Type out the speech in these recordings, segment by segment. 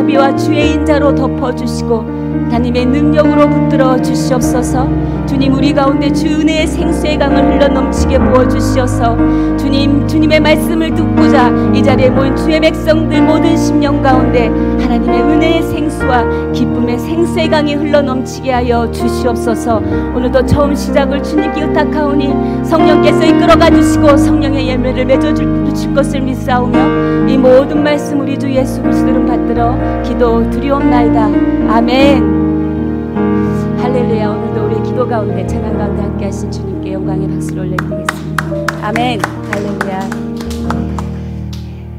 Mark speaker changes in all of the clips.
Speaker 1: 자비와 주의 인자로 덮어주시고 하나님의 능력으로 붙들어 주시옵소서. 주님, 우리 가운데 주 은혜의 생수의 강을 흘러넘치게 부어주시어서 주님의 말씀을 듣고자 이 자리에 모인 주의 백성들 모든 심령 가운데 하나님의 은혜의 생수와 기쁨의 생수의 강이 흘러넘치게 하여 주시옵소서. 오늘도 처음 시작을 주님께 의탁하오니 성령께서 이끌어가 주시고 성령의 열매를 맺어주실 것을 믿사오며 이 모든 말씀 우리 주 예수 그리스도 이름 받들어 기도 드리옵나이다. 아멘. 할렐루야. 오늘도 우리 기도 가운데 찬양 가운데 함께 하신 주님께 영광의 박수를 올려드리겠습니다. 아멘. 할렐루야.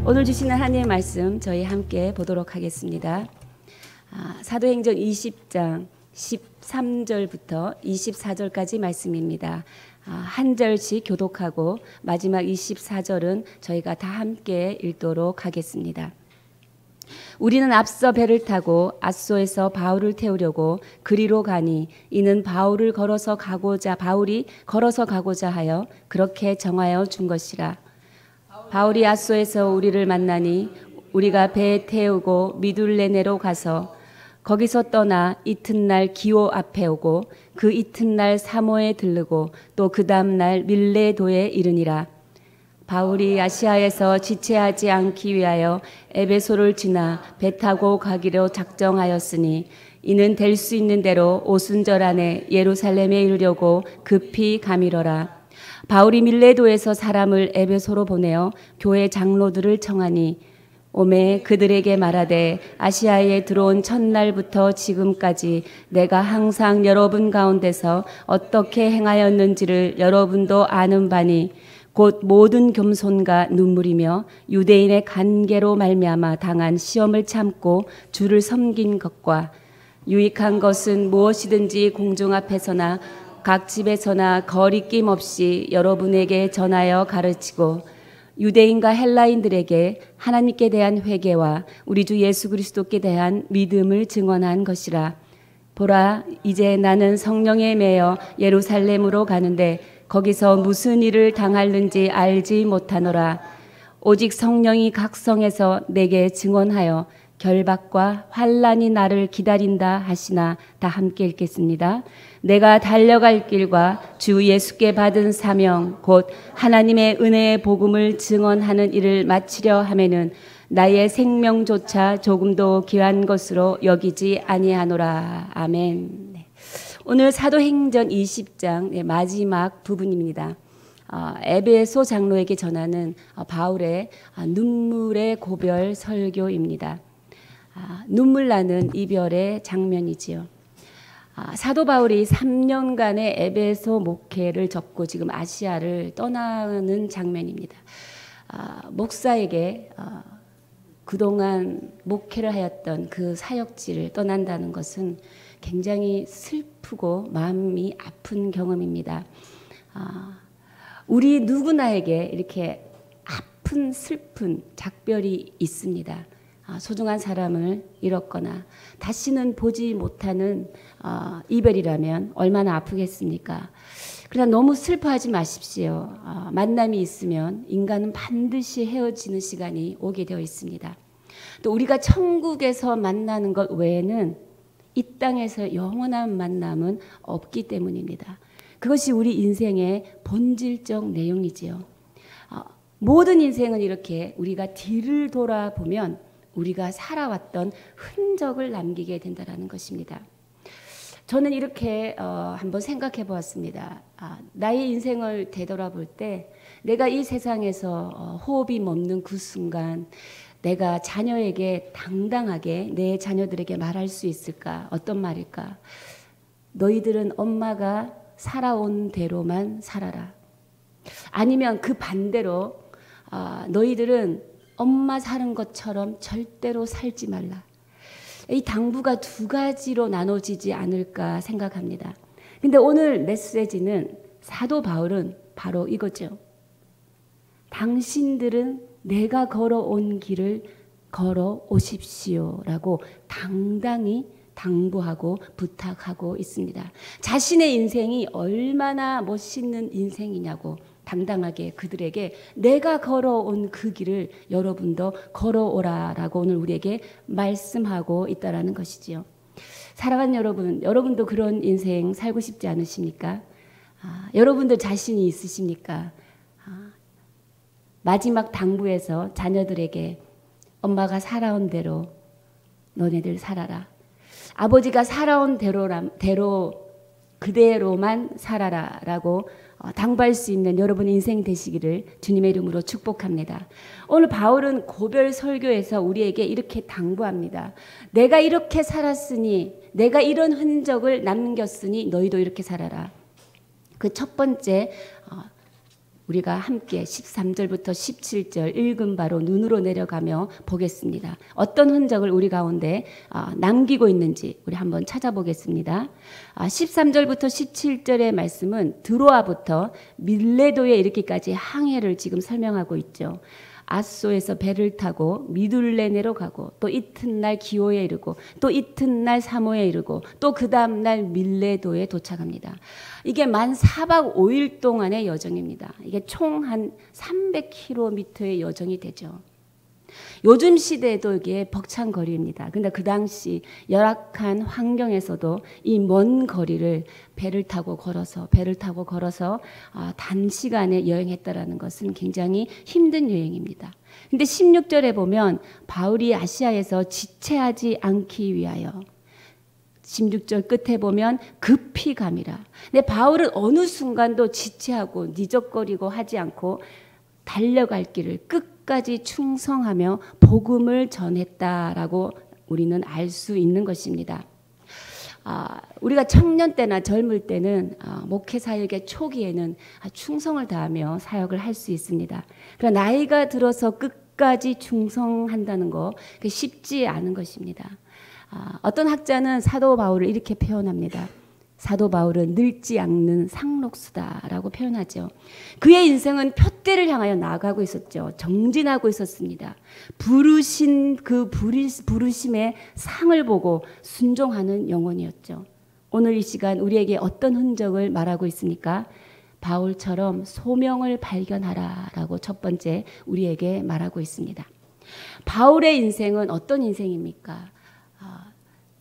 Speaker 1: 오늘 주시는 하나님의 말씀 저희 함께 보도록 하겠습니다. 사도행전 20장 13절부터 24절까지 말씀입니다. 한 절씩 교독하고 마지막 24절은 저희가 다 함께 읽도록 하겠습니다. 우리는 앞서 배를 타고 앗소에서 바울을 태우려고 그리로 가니 이는 바울이 걸어서 가고자 하여 그렇게 정하여 준 것이라. 바울이 앗소에서 우리를 만나니 우리가 배에 태우고 미둘레네로 가서 거기서 떠나 이튿날 기오 앞에 오고 그 이튿날 사모에 들르고 또 그 다음날 밀레도에 이르니라. 바울이 아시아에서 지체하지 않기 위하여 에베소를 지나 배 타고 가기로 작정하였으니 이는 될 수 있는 대로 오순절 안에 예루살렘에 이르려고 급히 가미러라. 바울이 밀레도에서 사람을 에베소로 보내어 교회 장로들을 청하니 오매 그들에게 말하되 아시아에 들어온 첫날부터 지금까지 내가 항상 여러분 가운데서 어떻게 행하였는지를 여러분도 아는 바니 곧 모든 겸손과 눈물이며 유대인의 간계로 말미암아 당한 시험을 참고 주를 섬긴 것과 유익한 것은 무엇이든지 공중 앞에서나 각 집에서나 거리낌 없이 여러분에게 전하여 가르치고 유대인과 헬라인들에게 하나님께 대한 회개와 우리 주 예수 그리스도께 대한 믿음을 증언한 것이라. 보라, 이제 나는 성령에 매여 예루살렘으로 가는데 거기서 무슨 일을 당할는지 알지 못하노라. 오직 성령이 각 성에서 내게 증언하여 결박과 환난이 나를 기다린다 하시나. 다 함께 읽겠습니다. 내가 달려갈 길과 주 예수께 받은 사명 곧 하나님의 은혜의 복음을 증언하는 일을 마치려 하면은 나의 생명조차 조금도 귀한 것으로 여기지 아니하노라. 아멘. 오늘 사도행전 20장 마지막 부분입니다. 에베소 장로에게 전하는 바울의 눈물의 고별 설교입니다. 눈물 나는 이별의 장면이지요. 사도 바울이 3년간의 에베소 목회를 접고 지금 아시아를 떠나는 장면입니다. 목사에게 그동안 목회를 하였던 그 사역지를 떠난다는 것은 굉장히 슬프고 마음이 아픈 경험입니다. 우리 누구나에게 이렇게 아픈 슬픈 작별이 있습니다. 소중한 사람을 잃었거나 다시는 보지 못하는 이별이라면 얼마나 아프겠습니까? 그러나 너무 슬퍼하지 마십시오. 만남이 있으면 인간은 반드시 헤어지는 시간이 오게 되어 있습니다. 또 우리가 천국에서 만나는 것 외에는 이 땅에서 영원한 만남은 없기 때문입니다. 그것이 우리 인생의 본질적 내용이지요. 모든 인생은 이렇게 우리가 뒤를 돌아보면 우리가 살아왔던 흔적을 남기게 된다는 것입니다. 저는 이렇게 한번 생각해 보았습니다. 나의 인생을 되돌아볼 때 내가 이 세상에서 호흡이 멈는 그 순간 내가 자녀에게 당당하게 내 자녀들에게 말할 수 있을까? 어떤 말일까? 너희들은 엄마가 살아온 대로만 살아라. 아니면 그 반대로 너희들은 엄마 사는 것처럼 절대로 살지 말라. 이 당부가 두 가지로 나눠지지 않을까 생각합니다. 근데 오늘 메시지는 사도 바울은 바로 이거죠. 당신들은 내가 걸어온 길을 걸어오십시오라고 당당히 당부하고 부탁하고 있습니다. 자신의 인생이 얼마나 멋있는 인생이냐고 당당하게 그들에게 내가 걸어온 그 길을 여러분도 걸어오라라고 오늘 우리에게 말씀하고 있다라는 것이지요. 사랑하는 여러분, 여러분도 그런 인생 살고 싶지 않으십니까? 여러분들 자신이 있으십니까? 마지막 당부에서 자녀들에게 엄마가 살아온 대로 너네들 살아라. 아버지가 살아온 대로 그대로만 살아라 라고 당부할 수 있는 여러분의 인생 되시기를 주님의 이름으로 축복합니다. 오늘 바울은 고별 설교에서 우리에게 이렇게 당부합니다. 내가 이렇게 살았으니, 내가 이런 흔적을 남겼으니 너희도 이렇게 살아라. 그 첫 번째 우리가 함께 13절부터 17절 읽은 바로 눈으로 내려가며 보겠습니다. 어떤 흔적을 우리 가운데 남기고 있는지 우리 한번 찾아보겠습니다. 13절부터 17절의 말씀은 드로아부터 밀레도에 이르기까지 항해를 지금 설명하고 있죠. 아소에서 배를 타고 미둘레네로 가고 또 이튿날 기오에 이르고 또 이튿날 사모에 이르고 또 그 다음날 밀레도에 도착합니다. 이게 만 4박 5일 동안의 여정입니다. 이게 총 한 300km의 여정이 되죠. 요즘 시대에도 이게 벅찬 거리입니다. 근데 그 당시 열악한 환경에서도 이 먼 거리를 배를 타고 걸어서 단시간에 여행했다라는 것은 굉장히 힘든 여행입니다. 근데 16절에 보면 바울이 아시아에서 지체하지 않기 위하여 16절 끝에 보면 급히 감이라. 근데 바울은 어느 순간도 지체하고 니적거리고 하지 않고 달려갈 길을 끝까지 충성하며 복음을 전했다라고 우리는 알 수 있는 것입니다. 우리가 청년 때나 젊을 때는 목회 사역의 초기에는 충성을 다하며 사역을 할 수 있습니다. 그러나 나이가 들어서 끝까지 충성한다는 거 쉽지 않은 것입니다. 어떤 학자는 사도 바울을 이렇게 표현합니다. 사도 바울은 늙지 않는 상록수다라고 표현하죠. 그의 인생은 표대를 향하여 나아가고 있었죠. 정진하고 있었습니다. 부르신 그 부르심의 상을 보고 순종하는 영혼이었죠. 오늘 이 시간 우리에게 어떤 흔적을 말하고 있습니까? 바울처럼 소명을 발견하라라고 첫 번째 우리에게 말하고 있습니다. 바울의 인생은 어떤 인생입니까?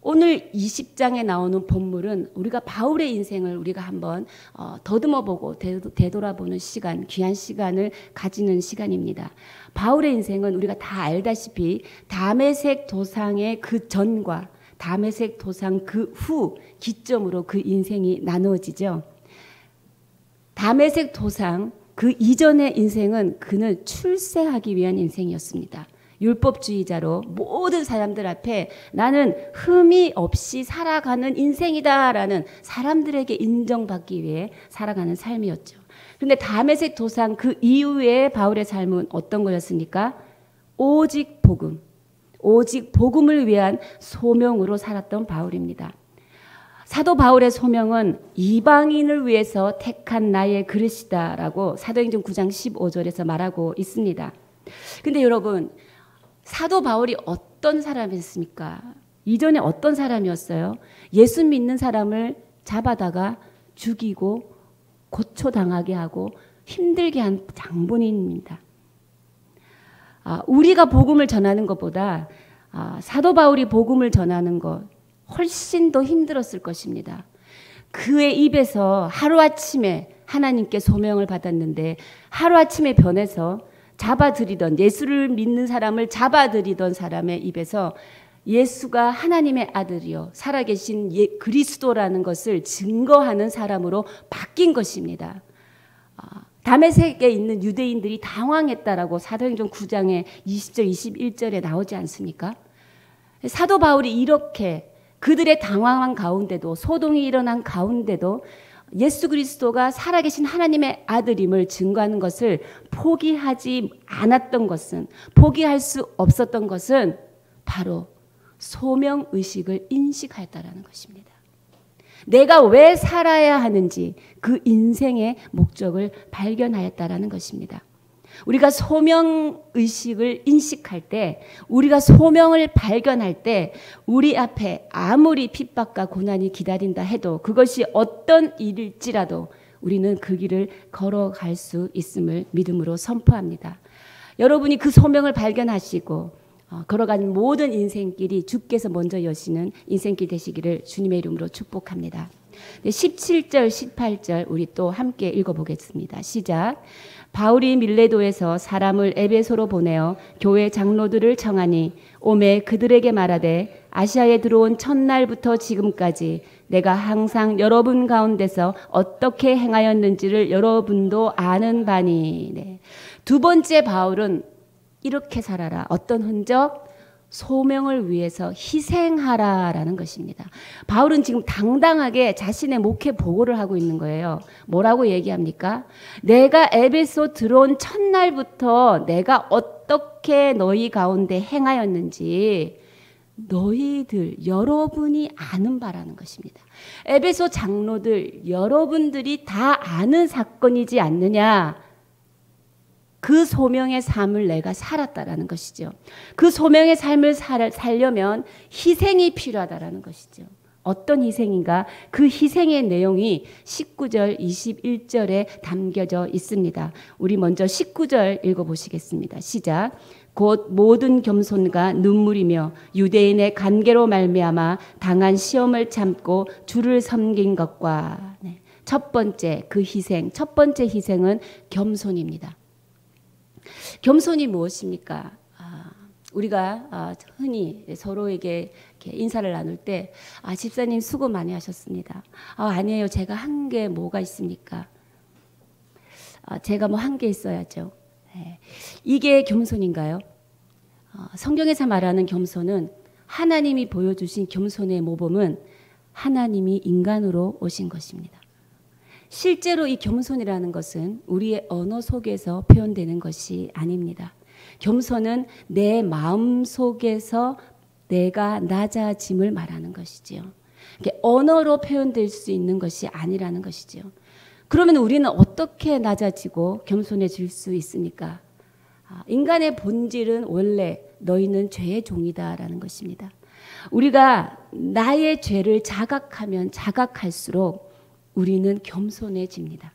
Speaker 1: 오늘 20장에 나오는 본물은 우리가 바울의 인생을 우리가 한번 더듬어보고 되돌아보는 시간, 귀한 시간을 가지는 시간입니다. 바울의 인생은 우리가 다 알다시피 다메섹 도상의 그 전과 다메섹 도상 그 후 기점으로 그 인생이 나누어지죠. 다메섹 도상 그 이전의 인생은 그는 출세하기 위한 인생이었습니다. 율법주의자로 모든 사람들 앞에 나는 흠이 없이 살아가는 인생이다라는 사람들에게 인정받기 위해 살아가는 삶이었죠. 그런데 다메섹 도상 그 이후에 바울의 삶은 어떤 거였습니까? 오직 복음을 위한 소명으로 살았던 바울입니다. 사도 바울의 소명은 이방인을 위해서 택한 나의 그릇이다라고 사도행전 9장 15절에서 말하고 있습니다. 근데 여러분, 사도 바울이 어떤 사람이었습니까? 이전에 어떤 사람이었어요? 예수 믿는 사람을 잡아다가 죽이고 고초당하게 하고 힘들게 한 장본인입니다. 우리가 복음을 전하는 것보다 사도 바울이 복음을 전하는 것 훨씬 더 힘들었을 것입니다. 그의 입에서 하루아침에 하나님께 소명을 받았는데 하루아침에 변해서 잡아들이던 예수를 믿는 사람을 잡아들이던 사람의 입에서 예수가 하나님의 아들이요 살아계신 그리스도라는 것을 증거하는 사람으로 바뀐 것입니다. 다메섹에 있는 유대인들이 당황했다라고 사도행전 9장의 20절 21절에 나오지 않습니까? 사도 바울이 이렇게 그들의 당황한 가운데도 소동이 일어난 가운데도 예수 그리스도가 살아계신 하나님의 아들임을 증거하는 것을 포기하지 않았던 것은, 포기할 수 없었던 것은 바로 소명의식을 인식하였다라는 것입니다. 내가 왜 살아야 하는지 그 인생의 목적을 발견하였다라는 것입니다. 우리가 소명의식을 인식할 때, 우리가 소명을 발견할 때 우리 앞에 아무리 핍박과 고난이 기다린다 해도 그것이 어떤 일일지라도 우리는 그 길을 걸어갈 수 있음을 믿음으로 선포합니다. 여러분이 그 소명을 발견하시고 걸어가는 모든 인생길이 주께서 먼저 여시는 인생길 되시기를 주님의 이름으로 축복합니다. 17절, 18절 우리 또 함께 읽어보겠습니다. 시작. 바울이 밀레도에서 사람을 에베소로 보내어 교회 장로들을 청하니 오매 그들에게 말하되 아시아에 들어온 첫날부터 지금까지 내가 항상 여러분 가운데서 어떻게 행하였는지를 여러분도 아는 바니. 네. 두 번째 바울은 이렇게 살아라. 어떤 흔적? 소명을 위해서 희생하라라는 것입니다. 바울은 지금 당당하게 자신의 목회 보고를 하고 있는 거예요. 뭐라고 얘기합니까? 내가 에베소 들어온 첫날부터 내가 어떻게 너희 가운데 행하였는지 너희들 여러분이 아는 바라는 것입니다. 에베소 장로들 여러분들이 다 아는 사건이지 않느냐? 그 소명의 삶을 내가 살았다라는 것이죠. 그 소명의 삶을 살려면 희생이 필요하다라는 것이죠. 어떤 희생인가? 그 희생의 내용이 19절, 21절에 담겨져 있습니다. 우리 먼저 19절 읽어보시겠습니다. 시작. 곧 모든 겸손과 눈물이며 유대인의 관계로 말미암아 당한 시험을 참고 주를 섬긴 것과 첫 번째 그 희생, 첫 번째 희생은 겸손입니다. 겸손이 무엇입니까? 우리가 흔히 서로에게 이렇게 인사를 나눌 때 집사님 수고 많이 하셨습니다. 아니에요. 제가 한 게 뭐가 있습니까? 제가 뭐 한 게 있어야죠. 네. 이게 겸손인가요? 성경에서 말하는 겸손은 하나님이 보여주신 겸손의 모범은 하나님이 인간으로 오신 것입니다. 실제로 이 겸손이라는 것은 우리의 언어 속에서 표현되는 것이 아닙니다. 겸손은 내 마음 속에서 내가 낮아짐을 말하는 것이지요. 언어로 표현될 수 있는 것이 아니라는 것이지요. 그러면 우리는 어떻게 낮아지고 겸손해질 수 있습니까? 인간의 본질은 원래 너희는 죄의 종이다라는 것입니다. 우리가 나의 죄를 자각하면 자각할수록 우리는 겸손해집니다.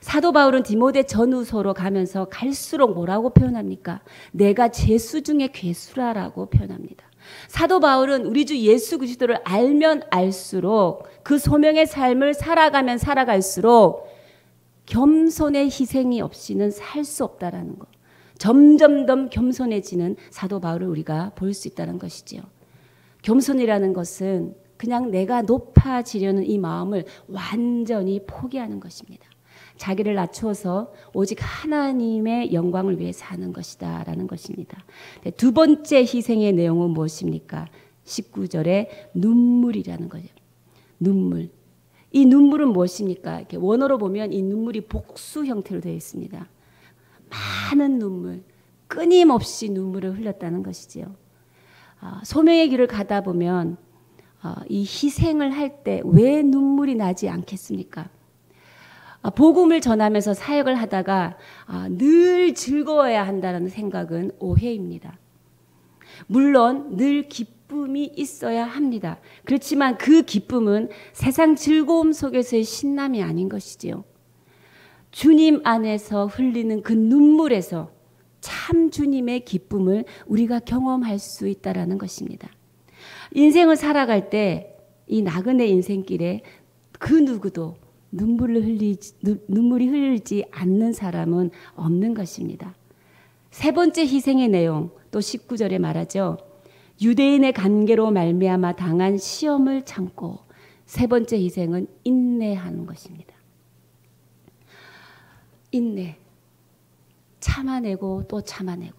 Speaker 1: 사도 바울은 디모데 전후서로 가면서 갈수록 뭐라고 표현합니까? 내가 죄수 중에 괴수라라고 표현합니다. 사도 바울은 우리 주 예수 그리스도를 알면 알수록 그 소명의 삶을 살아가면 살아갈수록 겸손의 희생이 없이는 살 수 없다라는 것. 점점 더 겸손해지는 사도 바울을 우리가 볼 수 있다는 것이지요. 겸손이라는 것은 그냥 내가 높아지려는 이 마음을 완전히 포기하는 것입니다. 자기를 낮추어서 오직 하나님의 영광을 위해 사는 것이다 라는 것입니다. 두 번째 희생의 내용은 무엇입니까? 19절에 눈물이라는 거죠. 눈물. 이 눈물은 무엇입니까? 이렇게 원어로 보면 이 눈물이 복수 형태로 되어 있습니다. 많은 눈물, 끊임없이 눈물을 흘렸다는 것이지요. 소명의 길을 가다 보면 이 희생을 할 때 왜 눈물이 나지 않겠습니까? 복음을 전하면서 사역을 하다가 늘 즐거워야 한다는 생각은 오해입니다. 물론 늘 기쁨이 있어야 합니다. 그렇지만 그 기쁨은 세상 즐거움 속에서의 신남이 아닌 것이지요. 주님 안에서 흘리는 그 눈물에서 참 주님의 기쁨을 우리가 경험할 수 있다라는 것입니다. 인생을 살아갈 때 이 나그네 인생길에 그 누구도 눈물이 흘리지 않는 사람은 없는 것입니다. 세 번째 희생의 내용 또 19절에 말하죠. 유대인의 관계로 말미암아 당한 시험을 참고 세 번째 희생은 인내하는 것입니다. 인내. 참아내고 또 참아내고.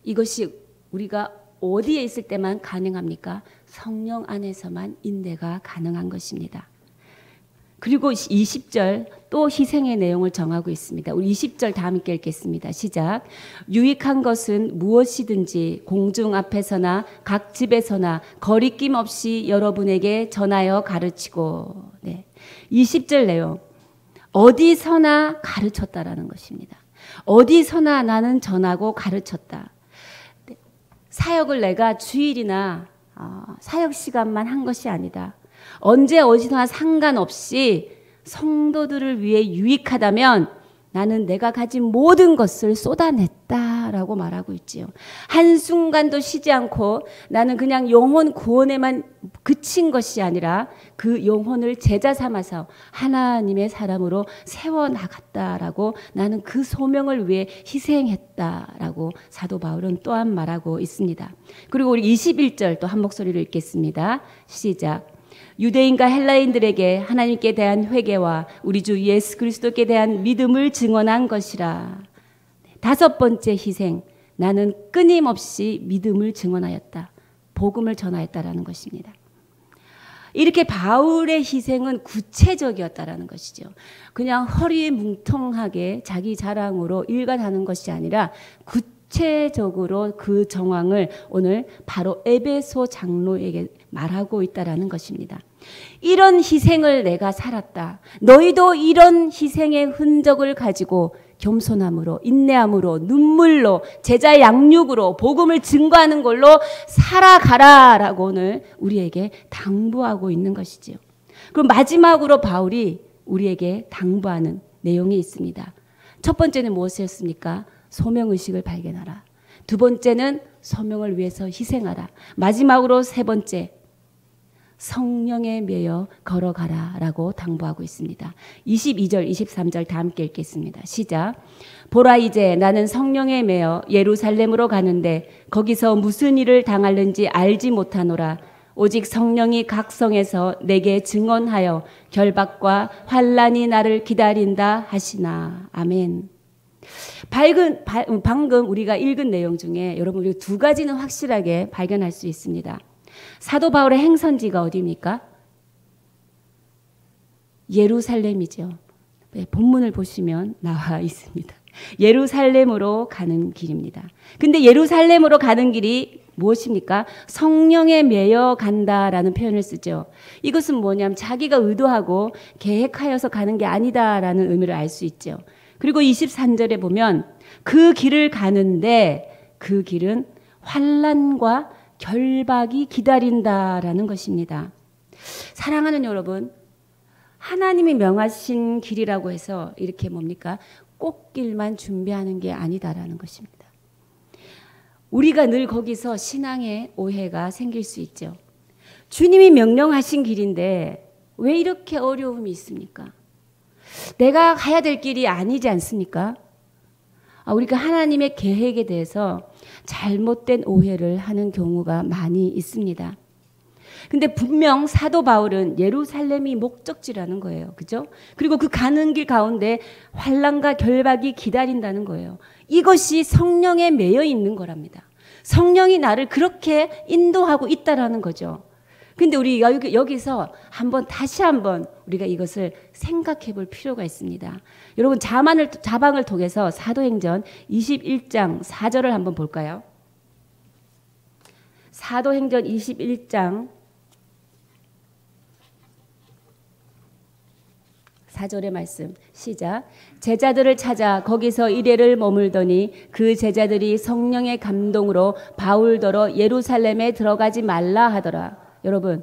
Speaker 1: 이것이 우리가 어디에 있을 때만 가능합니까? 성령 안에서만 인내가 가능한 것입니다. 그리고 20절 또 희생의 내용을 정하고 있습니다. 우리 20절 다 함께 읽겠습니다. 시작. 유익한 것은 무엇이든지 공중 앞에서나 각 집에서나 거리낌 없이 여러분에게 전하여 가르치고. 20절 내용. 어디서나 가르쳤다라는 것입니다. 어디서나 나는 전하고 가르쳤다. 사역을 내가 주일이나 사역 시간만 한 것이 아니다. 언제 어디서나 상관없이 성도들을 위해 유익하다면 나는 내가 가진 모든 것을 쏟아냈다라고 말하고 있지요. 한순간도 쉬지 않고 나는 그냥 영혼 구원에만 그친 것이 아니라 그 영혼을 제자 삼아서 하나님의 사람으로 세워나갔다라고, 나는 그 소명을 위해 희생했다라고 사도 바울은 또한 말하고 있습니다. 그리고 우리 21절 또 한 목소리로 읽겠습니다. 시작. 유대인과 헬라인들에게 하나님께 대한 회개와 우리 주 예수 그리스도께 대한 믿음을 증언한 것이라. 다섯 번째 희생, 나는 끊임없이 믿음을 증언하였다. 복음을 전하였다라는 것입니다. 이렇게 바울의 희생은 구체적이었다라는 것이죠. 그냥 허리뭉텅하게 자기 자랑으로 일관하는 것이 아니라 구체적으로 그 정황을 오늘 바로 에베소 장로에게 말하고 있다라는 것입니다. 이런 희생을 내가 살았다. 너희도 이런 희생의 흔적을 가지고 겸손함으로, 인내함으로, 눈물로, 제자 양육으로 복음을 증거하는 걸로 살아가라라고 오늘 우리에게 당부하고 있는 것이지요. 그럼 마지막으로 바울이 우리에게 당부하는 내용이 있습니다. 첫 번째는 무엇이었습니까? 소명의식을 발견하라. 두 번째는 소명을 위해서 희생하라. 마지막으로 세 번째, 성령에 매여 걸어가라 라고 당부하고 있습니다. 22절, 23절 다 함께 읽겠습니다. 시작. 보라, 이제 나는 성령에 매여 예루살렘으로 가는데 거기서 무슨 일을 당할는지 알지 못하노라. 오직 성령이 각 성에서 내게 증언하여 결박과 환난이 나를 기다린다 하시나. 아멘. 방금 우리가 읽은 내용 중에 여러분, 우리 두 가지는 확실하게 발견할 수 있습니다. 사도 바울의 행선지가 어디입니까? 예루살렘이죠. 네, 본문을 보시면 나와 있습니다. 예루살렘으로 가는 길입니다. 근데 예루살렘으로 가는 길이 무엇입니까? 성령에 매여 간다라는 표현을 쓰죠. 이것은 뭐냐면 자기가 의도하고 계획하여서 가는 게 아니다라는 의미를 알 수 있죠. 그리고 23절에 보면 그 길을 가는데 그 길은 환난과 결박이 기다린다라는 것입니다. 사랑하는 여러분, 하나님이 명하신 길이라고 해서 이렇게 뭡니까? 꽃길만 준비하는 게 아니다라는 것입니다. 우리가 늘 거기서 신앙의 오해가 생길 수 있죠. 주님이 명령하신 길인데 왜 이렇게 어려움이 있습니까? 내가 가야 될 길이 아니지 않습니까? 우리가 하나님의 계획에 대해서 잘못된 오해를 하는 경우가 많이 있습니다. 근데 분명 사도 바울은 예루살렘이 목적지라는 거예요. 그죠? 그리고 그 가는 길 가운데 환난과 결박이 기다린다는 거예요. 이것이 성령에 매여 있는 거랍니다. 성령이 나를 그렇게 인도하고 있다라는 거죠. 근데 우리 여기서 다시 한번 우리가 이것을 생각해 볼 필요가 있습니다. 여러분, 자방을 통해서 사도행전 21장 4절을 한번 볼까요? 사도행전 21장 4절의 말씀 시작. 제자들을 찾아 거기서 이레를 머물더니 그 제자들이 성령의 감동으로 바울더러 예루살렘에 들어가지 말라 하더라. 여러분,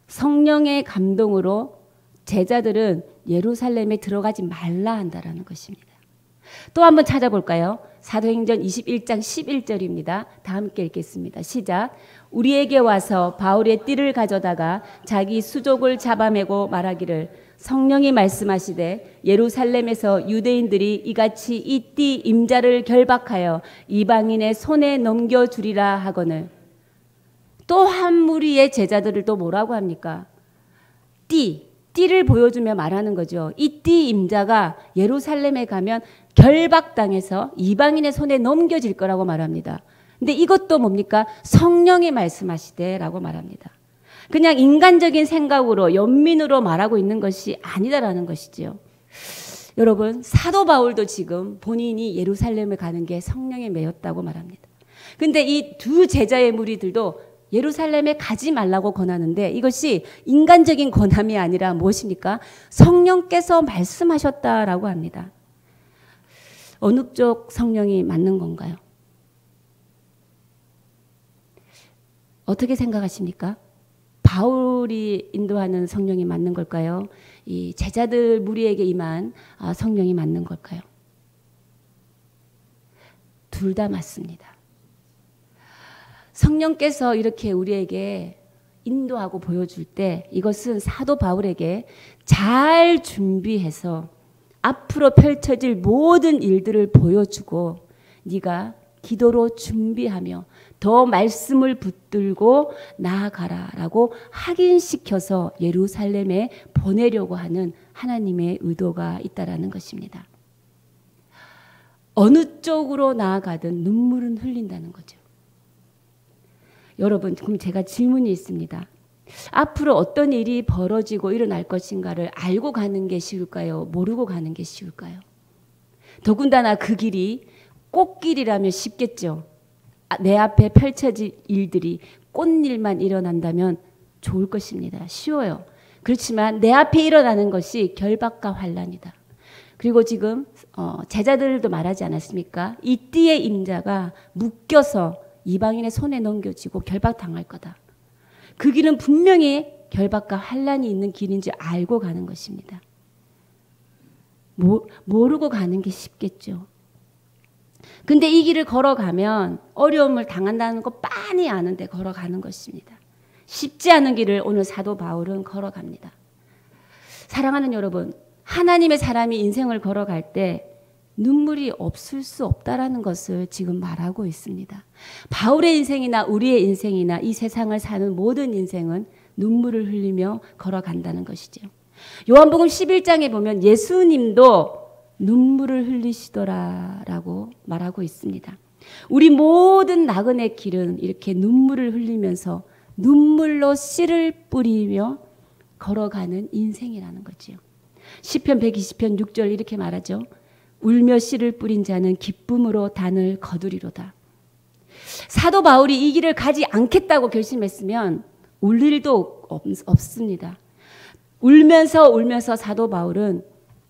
Speaker 1: 성령의 감동으로 제자들은 예루살렘에 들어가지 말라 한다라는 것입니다. 또 한번 찾아볼까요? 사도행전 21장 11절입니다. 다 함께 읽겠습니다. 시작. 우리에게 와서 바울의 띠를 가져다가 자기 수족을 잡아매고 말하기를 성령이 말씀하시되 예루살렘에서 유대인들이 이같이 이 띠 임자를 결박하여 이방인의 손에 넘겨주리라 하거늘. 또 한 무리의 제자들을 또 뭐라고 합니까? 띠를 보여주며 말하는 거죠. 이 띠 임자가 예루살렘에 가면 결박당해서 이방인의 손에 넘겨질 거라고 말합니다. 근데 이것도 뭡니까? 성령이 말씀하시되라고 말합니다. 그냥 인간적인 생각으로 연민으로 말하고 있는 것이 아니다라는 것이지요. 여러분, 사도 바울도 지금 본인이 예루살렘에 가는 게 성령에 매였다고 말합니다. 근데 이 두 제자의 무리들도 예루살렘에 가지 말라고 권하는데 이것이 인간적인 권함이 아니라 무엇입니까? 성령께서 말씀하셨다라고 합니다. 어느 쪽 성령이 맞는 건가요? 어떻게 생각하십니까? 바울이 인도하는 성령이 맞는 걸까요? 이 제자들 무리에게 임한 성령이 맞는 걸까요? 둘 다 맞습니다. 성령께서 이렇게 우리에게 인도하고 보여줄 때 이것은 사도 바울에게 잘 준비해서 앞으로 펼쳐질 모든 일들을 보여주고 네가 기도로 준비하며 더 말씀을 붙들고 나아가라라고 확인시켜서 예루살렘에 보내려고 하는 하나님의 의도가 있다라는 것입니다. 어느 쪽으로 나아가든 눈물은 흘린다는 거죠. 여러분, 그럼 제가 질문이 있습니다. 앞으로 어떤 일이 벌어지고 일어날 것인가를 알고 가는 게 쉬울까요? 모르고 가는 게 쉬울까요? 더군다나 그 길이 꽃길이라면 쉽겠죠. 내 앞에 펼쳐질 일들이 꽃일만 일어난다면 좋을 것입니다. 쉬워요. 그렇지만 내 앞에 일어나는 것이 결박과 환난이다. 그리고 지금 제자들도 말하지 않았습니까? 이 띠의 임자가 묶여서 이방인의 손에 넘겨지고 결박당할 거다. 그 길은 분명히 결박과 환난이 있는 길인 줄 알고 가는 것입니다. 모르고 가는 게 쉽겠죠. 근데 이 길을 걸어가면 어려움을 당한다는 거 빤히 아는데 걸어가는 것입니다. 쉽지 않은 길을 오늘 사도 바울은 걸어갑니다. 사랑하는 여러분, 하나님의 사람이 인생을 걸어갈 때 눈물이 없을 수 없다라는 것을 지금 말하고 있습니다. 바울의 인생이나 우리의 인생이나 이 세상을 사는 모든 인생은 눈물을 흘리며 걸어간다는 것이죠. 요한복음 11장에 보면 예수님도 눈물을 흘리시더라라고 말하고 있습니다. 우리 모든 나그네 길은 이렇게 눈물을 흘리면서 눈물로 씨를 뿌리며 걸어가는 인생이라는 거지요. 시편 120편 6절 이렇게 말하죠. 울며 씨를 뿌린 자는 기쁨으로 단을 거두리로다. 사도 바울이 이 길을 가지 않겠다고 결심했으면 울 일도 없습니다. 울면서 사도 바울은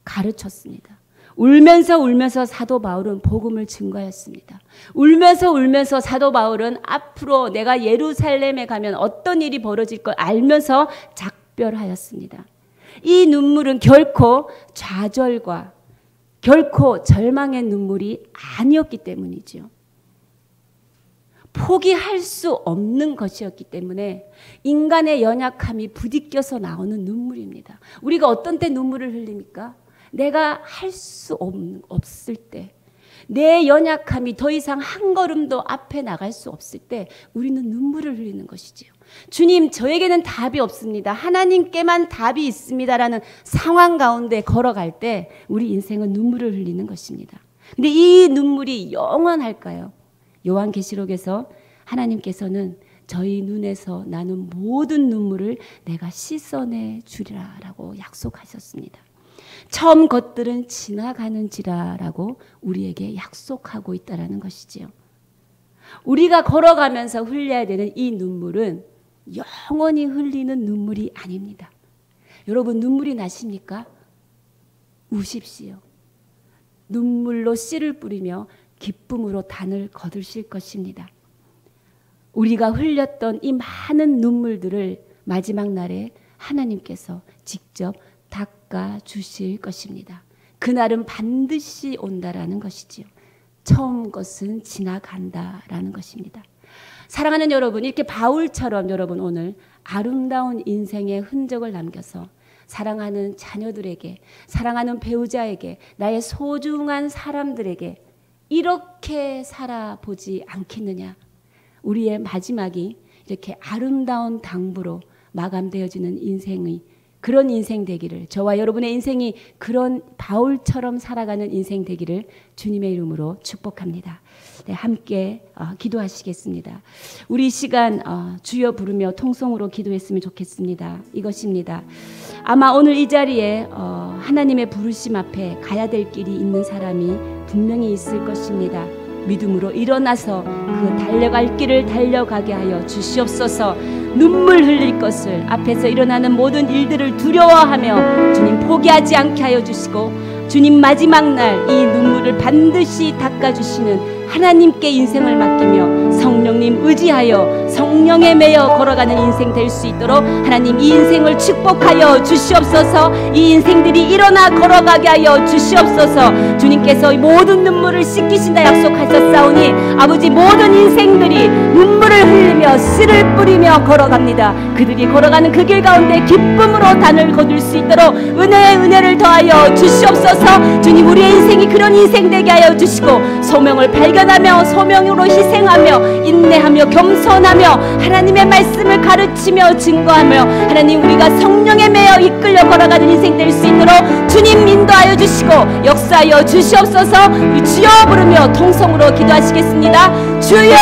Speaker 1: 가르쳤습니다. 울면서 사도 바울은 복음을 증거했습니다. 울면서 사도 바울은 앞으로 내가 예루살렘에 가면 어떤 일이 벌어질 걸 알면서 작별하였습니다. 이 눈물은 결코 좌절과 결코 절망의 눈물이 아니었기 때문이죠. 포기할 수 없는 것이었기 때문에 인간의 연약함이 부딪혀서 나오는 눈물입니다. 우리가 어떤 때 눈물을 흘립니까? 내가 할 수 없을 때, 내 연약함이 더 이상 한 걸음도 앞에 나갈 수 없을 때 우리는 눈물을 흘리는 것이지요. 주님, 저에게는 답이 없습니다. 하나님께만 답이 있습니다라는 상황 가운데 걸어갈 때 우리 인생은 눈물을 흘리는 것입니다. 근데 이 눈물이 영원할까요? 요한계시록에서 하나님께서는 저희 눈에서 나는 모든 눈물을 내가 씻어내 주리라라고 약속하셨습니다. 처음 것들은 지나가는지라라고 우리에게 약속하고 있다라는 것이지요. 우리가 걸어가면서 흘려야 되는 이 눈물은 영원히 흘리는 눈물이 아닙니다. 여러분, 눈물이 나십니까? 우십시오. 눈물로 씨를 뿌리며 기쁨으로 단을 거두실 것입니다. 우리가 흘렸던 이 많은 눈물들을 마지막 날에 하나님께서 직접 닦아 주실 것입니다. 그날은 반드시 온다라는 것이지요. 처음 것은 지나간다라는 것입니다. 사랑하는 여러분, 이렇게 바울처럼 여러분 오늘 아름다운 인생의 흔적을 남겨서 사랑하는 자녀들에게, 사랑하는 배우자에게, 나의 소중한 사람들에게 이렇게 살아보지 않겠느냐. 우리의 마지막이 이렇게 아름다운 당부로 마감되어지는 인생의 그런 인생 되기를, 저와 여러분의 인생이 그런 바울처럼 살아가는 인생 되기를 주님의 이름으로 축복합니다. 네, 함께 기도하시겠습니다. 우리 시간 주여 부르며 통성으로 기도했으면 좋겠습니다. 이것입니다. 아마 오늘 이 자리에 하나님의 부르심 앞에 가야 될 길이 있는 사람이 분명히 있을 것입니다. 믿음으로 일어나서 그 달려갈 길을 달려가게 하여 주시옵소서. 눈물 흘릴 것을, 앞에서 일어나는 모든 일들을 두려워하며 주님 포기하지 않게 하여 주시고, 주님 마지막 날 이 눈물을 반드시 닦아주시는 하나님께 인생을 맡기며 성령님 의지하여 성령에 매여 걸어가는 인생 될 수 있도록 하나님 이 인생을 축복하여 주시옵소서. 이 인생들이 일어나 걸어가게 하여 주시옵소서. 주님께서 모든 눈물을 씻기신다 약속하셨사오니 아버지 모든 인생들이 눈물을 흘리며 씨를 뿌리며 걸어갑니다. 그들이 걸어가는 그 길 가운데 기쁨으로 단을 거둘 수 있도록 은혜의 은혜를 더하여 주시옵소서. 주님 우리의 인생이 그런 인생 되게 하여 주시고 소명을 발견하며 소명으로 희생하며 인내하며 겸손하며 하나님의 말씀을 가르치며 증거하며 하나님 우리가 성령에 매여 이끌려 걸어가는 인생 될 수 있도록 주님 인도하여 주시고 역사하여 주시옵소서. 우리 주여 부르며 통성으로 기도하시겠습니다. 주여!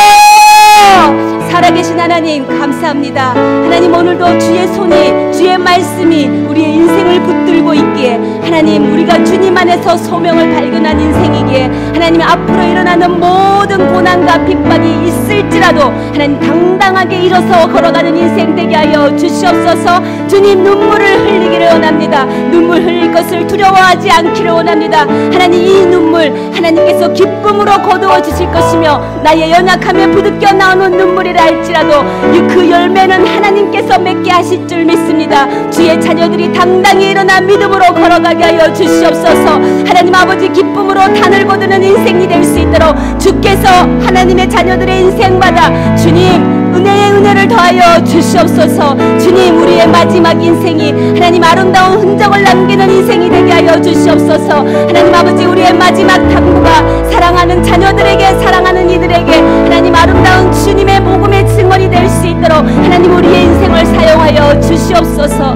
Speaker 1: 살아계신 하나님 감사합니다. 하나님 오늘도 주의 손이 주의 말씀이 우리의 인생을 붙들고 있기에 하나님 우리가 주님 안에서 소명을 발견한 인생이기에 하나님 앞으로 일어나는 모든 고난과 핍박이 있을지라도 하나님 당당하게 일어서 걸어가는 인생 되게 하여 주시옵소서. 주님 눈물을 흘리기를 원합니다. 눈물 흘릴 것을 두려워하지 않기를 원합니다. 하나님 이 눈물 하나님께서 기쁨으로 거두어 주실 것이며 나의 연약함에 부득겨 나오는 눈물이라 할지라도 그 열매는 하나님께서 맺게 하실 줄 믿습니다. 주의 자녀들이 당당히 일어나 믿음으로 걸어가게 하여 주시옵소서. 하나님 아버지 기쁨으로 단을 거두는 인생이 될 수 있도록 주께서 하나님의 자녀들의 인생마다 주님 은혜의 은혜를 더하여 주시옵소서. 주님 우리의 마지막 인생이 하나님 아름다운 흔적을 남기는 인생이 되게 하여 주시옵소서. 하나님 아버지 우리의 마지막 당부가 사랑하는 자녀들에게 사랑하는 이들에게 하나님 아름다운 주님의 복음의 증언이 될 수 있도록 하나님 우리의 인생을 사용하여 주시옵소서.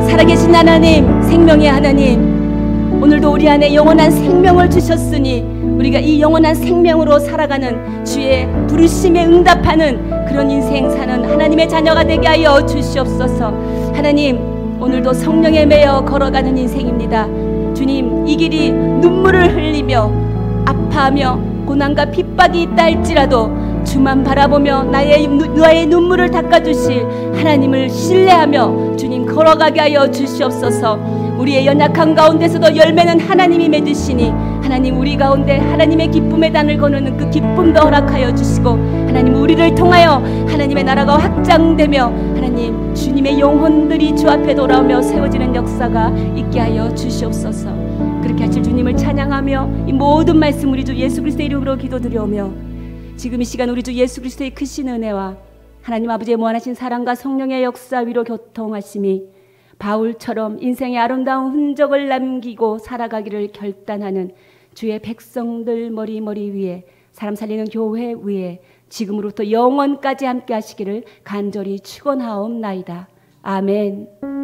Speaker 1: 살아계신 하나님 생명의 하나님 오늘도 우리 안에 영원한 생명을 주셨으니 우리가 이 영원한 생명으로 살아가는 주의 부르심에 응답하는 그런 인생 사는 하나님의 자녀가 되게 하여 주시옵소서. 하나님 오늘도 성령에 매여 걸어가는 인생입니다. 주님 이 길이 눈물을 흘리며 아파하며 고난과 핍박이 있다 할지라도 주만 바라보며 나의 눈물을 닦아주실 하나님을 신뢰하며 주님 걸어가게 하여 주시옵소서. 우리의 연약한 가운데서도 열매는 하나님이 맺으시니 하나님 우리 가운데 하나님의 기쁨의 단을 거두는 그 기쁨도 허락하여 주시고 하나님 우리를 통하여 하나님의 나라가 확장되며 하나님 주님의 영혼들이 주 앞에 돌아오며 세워지는 역사가 있게 하여 주시옵소서. 그렇게 하실 주님을 찬양하며 이 모든 말씀 우리 주 예수 그리스도의 이름으로 기도드려오며 지금 이 시간 우리 주 예수 그리스도의 크신 은혜와 하나님 아버지의 무한하신 사랑과 성령의 역사 위로 교통하심이 바울처럼 인생의 아름다운 흔적을 남기고 살아가기를 결단하는 주의 백성들 머리 위에 사람 살리는 교회 위에 지금으로부터 영원까지 함께 하시기를 간절히 축원하옵나이다. 아멘.